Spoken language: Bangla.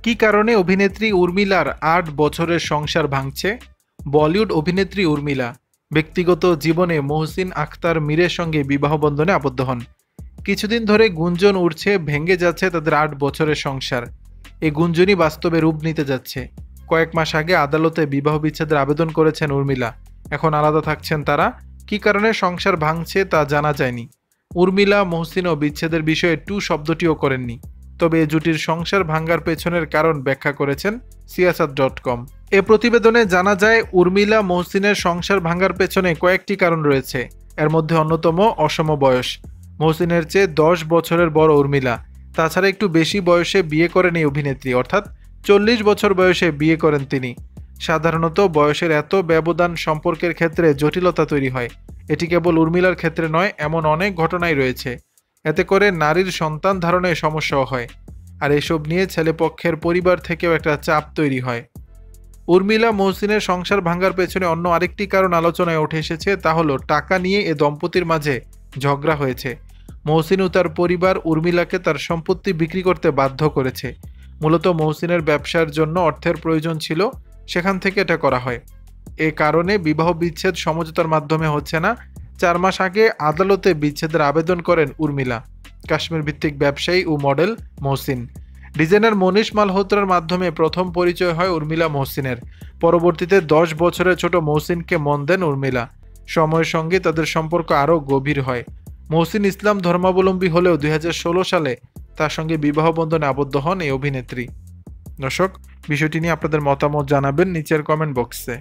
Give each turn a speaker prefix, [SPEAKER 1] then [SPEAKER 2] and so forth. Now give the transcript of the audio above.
[SPEAKER 1] কি কারণে অভিনেত্রী উর্মিলার ৮ বছরের সংসার ভাঙছে? বলিউড অভিনেত্রী উর্মিলা ব্যক্তিগত জীবনে মহসিন আখতার মীরের সঙ্গে বিবাহ বন্ধনে আবদ্ধ হন। কিছুদিন ধরে গুঞ্জন উঠছে ভেঙে যাচ্ছে তাদের ৮ বছরের সংসার। এই গুঞ্জনই বাস্তবে রূপ নিতে যাচ্ছে। কয়েক মাস আগে আদালতে বিবাহ বিচ্ছেদের আবেদন করেছেন উর্মিলা। এখন আলাদা থাকছেন তারা। কি কারণে সংসার ভাঙছে তা জানা যায়নি। উর্মিলা মহসিনও বিচ্ছেদের বিষয়ে টু শব্দটিও করেননি। তবে এ জুটির সংসার ভাঙ্গার পেছনের কারণ ব্যাখ্যা করেছেন সিয়াসাত.com। এ প্রতিবেদনে জানা যায় উর্মিলা মহসিনের সংসার ভাঙ্গার পেছনে কয়েকটি কারণ রয়েছে। এর মধ্যে অন্যতম অসম বয়স। মহসিনের চেয়ে ১০ বছরের বড় উর্মিলা। তাছাড়া একটু বেশি বয়সে বিয়ে করেন এই অভিনেত্রী, অর্থাৎ ৪০ বছর বয়সে বিয়ে করেন তিনি। সাধারণত বয়সের এত ব্যবধান সম্পর্কের ক্ষেত্রে জটিলতা তৈরি হয়। এটি কেবল উর্মিলার ক্ষেত্রে নয়, এমন অনেক ঘটনাই রয়েছে। এতে করে নারীর সন্তান ধারণে সমস্যাও হয়। আর এসব নিয়ে ছেলেপক্ষের পরিবার থেকেও একটা চাপ তৈরি হয়। উর্মিলা মহসিনের সংসার ভাঙার পেছনে অন্য আরেকটি কারণ আলোচনায় উঠে এসেছে, তা হলো টাকা নিয়ে এ দম্পতির মাঝে ঝগড়া হয়েছে। মহসিন ও তার পরিবার উর্মিলাকে তার সম্পত্তি বিক্রি করতে বাধ্য করেছে। মূলত মহসিনের ব্যবসার জন্য অর্থের প্রয়োজন ছিল, সেখান থেকে এটা করা হয়। এ কারণে বিবাহ বিচ্ছেদ সমঝোতার মাধ্যমে হচ্ছে না। ৪ মাস আগে আদালতে বিচ্ছেদের আবেদন করেন উর্মিলা। কাশ্মীর ভিত্তিক ব্যবসায়ী ও মডেল মহসিন। ডিজাইনার মনীষ মালহোত্রার মাধ্যমে প্রথম পরিচয় হয় উর্মিলা মহসিনের। পরবর্তীতে ১০ বছরের ছোট মহসিনকে মন দেন উর্মিলা। সময়ের সঙ্গে তাদের সম্পর্ক আরও গভীর হয়। মহসিন ইসলাম ধর্মাবলম্বী হলেও ২০১৬ সালে তার সঙ্গে বিবাহ বন্ধনে আবদ্ধ হন এই অভিনেত্রী। দর্শক, বিষয়টি নিয়ে আপনাদের মতামত জানাবেন নিচের কমেন্ট বক্সে।